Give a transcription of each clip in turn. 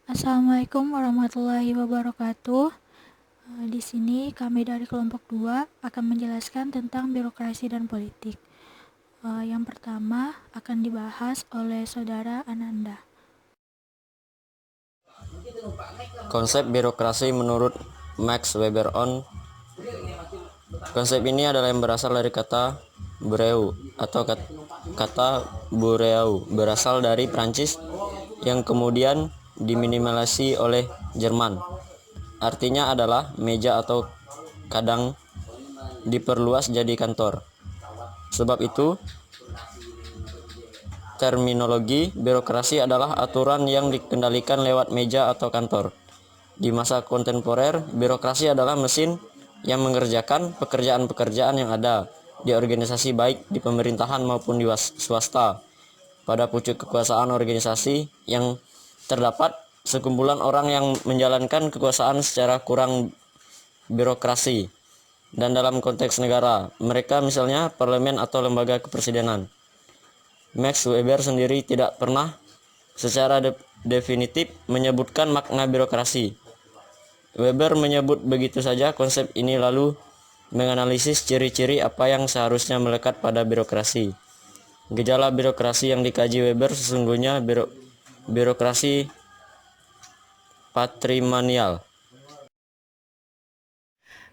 Assalamualaikum warahmatullahi wabarakatuh. Di sini kami dari kelompok 2 akan menjelaskan tentang birokrasi dan politik. Yang pertama akan dibahas oleh Saudara Ananda. Konsep birokrasi menurut Max Weber Konsep ini adalah yang berasal dari kata bureau atau kata bureau berasal dari Prancis yang kemudian diminimalisasi oleh Jerman. Artinya adalah meja atau kadang diperluas jadi kantor. Sebab itu, terminologi birokrasi adalah aturan yang dikendalikan lewat meja atau kantor. Di masa kontemporer, birokrasi adalah mesin yang mengerjakan pekerjaan-pekerjaan yang ada di organisasi baik di pemerintahan maupun di swasta. Pada pucuk kekuasaan organisasi yang terdapat sekumpulan orang yang menjalankan kekuasaan secara kurang birokrasi. Dan dalam konteks negara, mereka misalnya parlemen atau lembaga kepresidenan. Max Weber sendiri tidak pernah secara definitif menyebutkan makna birokrasi. Weber menyebut begitu saja konsep ini lalu menganalisis ciri-ciri apa yang seharusnya melekat pada birokrasi. Gejala birokrasi yang dikaji Weber sesungguhnya birokrasi patrimonial.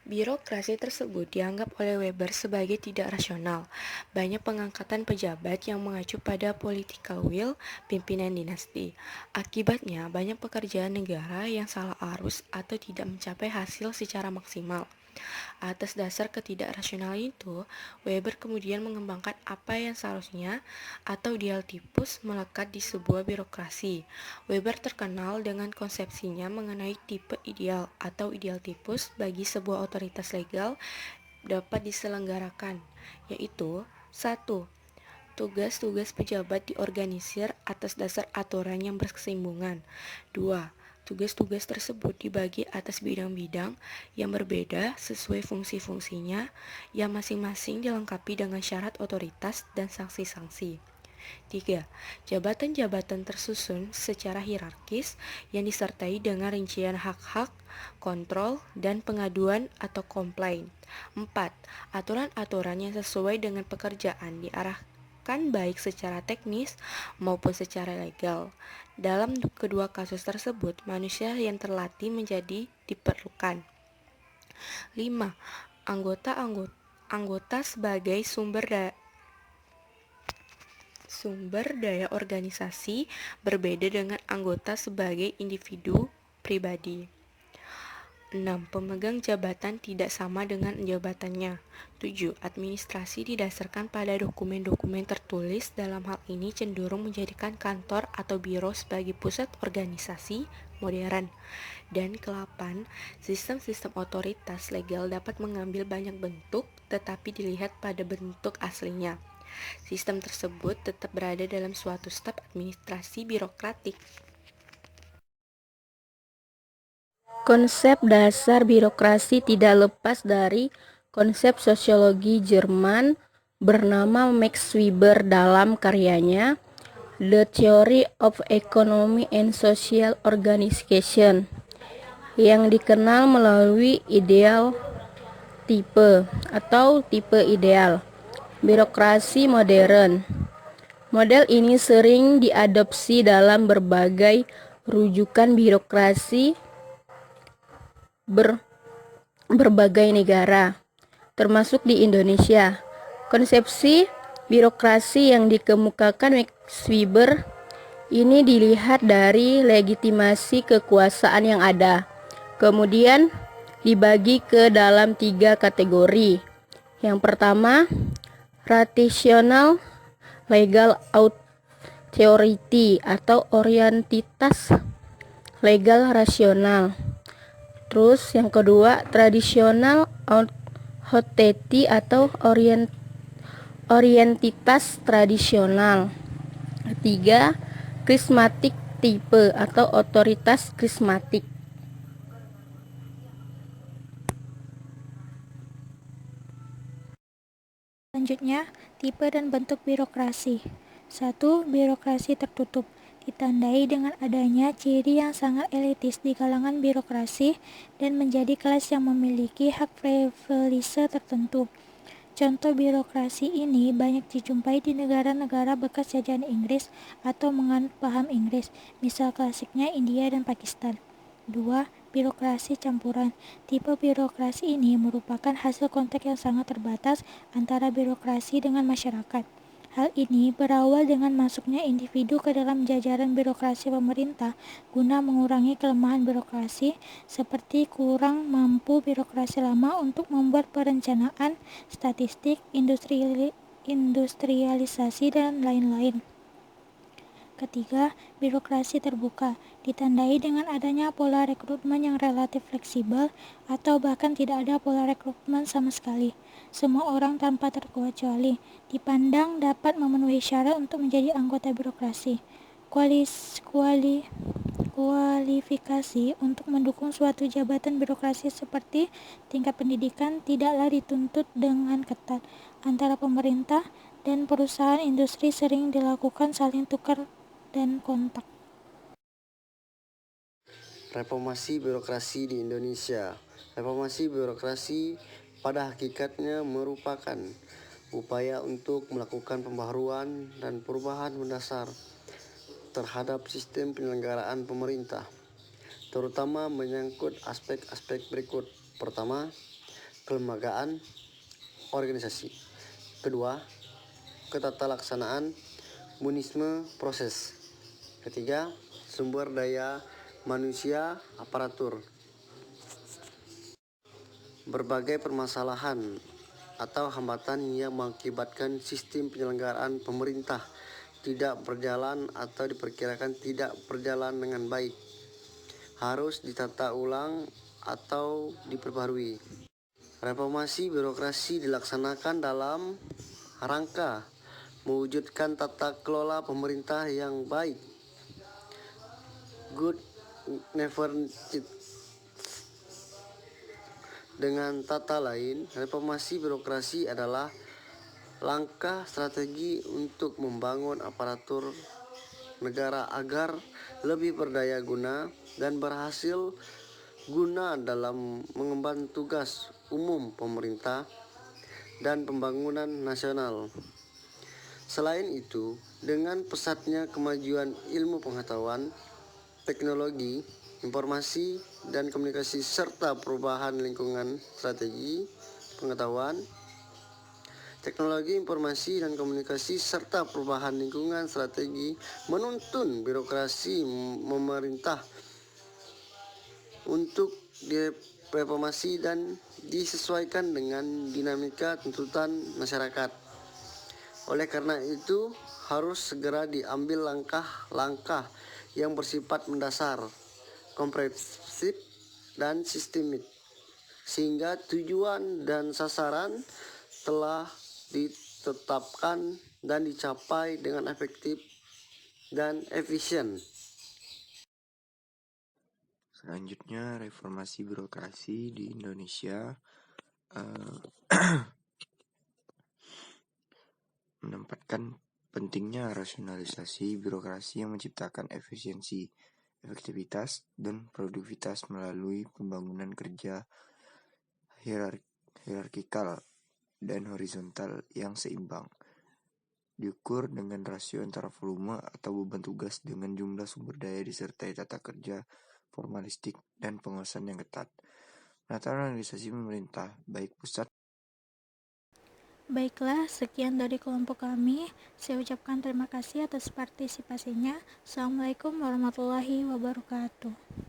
Birokrasi tersebut dianggap oleh Weber sebagai tidak rasional. Banyak pengangkatan pejabat yang mengacu pada political will pimpinan dinasti. Akibatnya, banyak pekerjaan negara yang salah arus atau tidak mencapai hasil secara maksimal. Atas dasar ketidakrasional itu, Weber kemudian mengembangkan apa yang seharusnya atau idealtipus melekat di sebuah birokrasi. Weber terkenal dengan konsepsinya mengenai tipe ideal atau idealtipus bagi sebuah otoritas legal dapat diselenggarakan, yaitu 1. Tugas-tugas pejabat diorganisir atas dasar aturan yang berkesinambungan. 2. Tugas-tugas tersebut dibagi atas bidang-bidang yang berbeda sesuai fungsi-fungsinya yang masing-masing dilengkapi dengan syarat otoritas dan sanksi-sanksi. 3. Jabatan-jabatan tersusun secara hierarkis yang disertai dengan rincian hak-hak, kontrol, dan pengaduan atau komplain. 4. Aturan-aturan yang sesuai dengan pekerjaan diarahkan baik secara teknis maupun secara legal. Dalam kedua kasus tersebut, manusia yang terlatih menjadi diperlukan. 5. Anggota sebagai sumber daya organisasi berbeda dengan anggota sebagai individu pribadi. 6. Pemegang jabatan tidak sama dengan jabatannya. 7. Administrasi didasarkan pada dokumen-dokumen tertulis. Dalam hal ini cenderung menjadikan kantor atau biro sebagai pusat organisasi modern. Dan 8. Sistem-sistem otoritas legal dapat mengambil banyak bentuk, tetapi dilihat pada bentuk aslinya. Sistem tersebut tetap berada dalam suatu staf administrasi birokratik. Konsep dasar birokrasi tidak lepas dari konsep sosiologi Jerman bernama Max Weber dalam karyanya The Theory of Economy and Social Organization yang dikenal melalui ideal tipe atau tipe ideal birokrasi modern. Model ini sering diadopsi dalam berbagai rujukan birokrasi berbagai negara, termasuk di Indonesia. Konsepsi birokrasi yang dikemukakan Max Weber ini dilihat dari legitimasi kekuasaan yang ada, kemudian dibagi ke dalam 3 kategori. Yang pertama, rational legal authority atau orientitas legal rasional. Terus yang kedua, tradisional authority atau orientitas tradisional. Ketiga, krismatik tipe atau otoritas krismatik. Selanjutnya, tipe dan bentuk birokrasi. 1. Birokrasi tertutup. ditandai dengan adanya ciri yang sangat elitis di kalangan birokrasi dan menjadi kelas yang memiliki hak privilege tertentu. Contoh birokrasi ini banyak dijumpai di negara-negara bekas jajahan Inggris atau menganut paham Inggris, misal klasiknya India dan Pakistan. 2. Birokrasi campuran. Tipe birokrasi ini merupakan hasil kontak yang sangat terbatas antara birokrasi dengan masyarakat. Hal ini berawal dengan masuknya individu ke dalam jajaran birokrasi pemerintah guna mengurangi kelemahan birokrasi, seperti kurang mampu birokrasi lama untuk membuat perencanaan, statistik, industrialisasi, dan lain-lain. Ketiga, birokrasi terbuka, ditandai dengan adanya pola rekrutmen yang relatif fleksibel atau bahkan tidak ada pola rekrutmen sama sekali. Semua orang tanpa terkecuali dipandang dapat memenuhi syarat untuk menjadi anggota birokrasi. Kualifikasi untuk mendukung suatu jabatan birokrasi seperti tingkat pendidikan tidaklah dituntut dengan ketat. Antara pemerintah dan perusahaan industri sering dilakukan saling tukar dan kontak. Reformasi birokrasi di Indonesia. Reformasi birokrasi pada hakikatnya merupakan upaya untuk melakukan pembaharuan dan perubahan mendasar terhadap sistem penyelenggaraan pemerintah, terutama menyangkut aspek-aspek berikut. Pertama, kelembagaan organisasi. Kedua, ketatalaksanaan mekanisme proses. Ketiga, sumber daya manusia aparatur. Berbagai permasalahan atau hambatan yang mengakibatkan sistem penyelenggaraan pemerintah tidak berjalan atau diperkirakan tidak berjalan dengan baik harus ditata ulang atau diperbarui. Reformasi birokrasi dilaksanakan dalam rangka mewujudkan tata kelola pemerintah yang baik, good governance. Dengan kata lain, reformasi birokrasi adalah langkah strategi untuk membangun aparatur negara agar lebih berdaya guna dan berhasil guna dalam mengemban tugas umum pemerintah dan pembangunan nasional. Selain itu, dengan pesatnya kemajuan ilmu pengetahuan, teknologi, informasi, dan komunikasi serta perubahan lingkungan strategi pengetahuan, teknologi informasi dan komunikasi serta perubahan lingkungan strategi menuntun birokrasi pemerintah untuk direformasi dan disesuaikan dengan dinamika tuntutan masyarakat. Oleh karena itu, harus segera diambil langkah-langkah yang bersifat mendasar, komprehensif, dan sistemik, sehingga tujuan dan sasaran telah ditetapkan dan dicapai dengan efektif dan efisien. Selanjutnya, reformasi birokrasi di Indonesia menempatkan pentingnya rasionalisasi birokrasi yang menciptakan efisiensi, efektivitas, dan produktivitas melalui pembangunan kerja hierarkikal dan horizontal yang seimbang, diukur dengan rasio antara volume atau beban tugas dengan jumlah sumber daya disertai tata kerja formalistik dan pengawasan yang ketat. Penataan organisasi pemerintah, baik pusat. Baiklah, sekian dari kelompok kami. Saya ucapkan terima kasih atas partisipasinya. Assalamualaikum warahmatullahi wabarakatuh.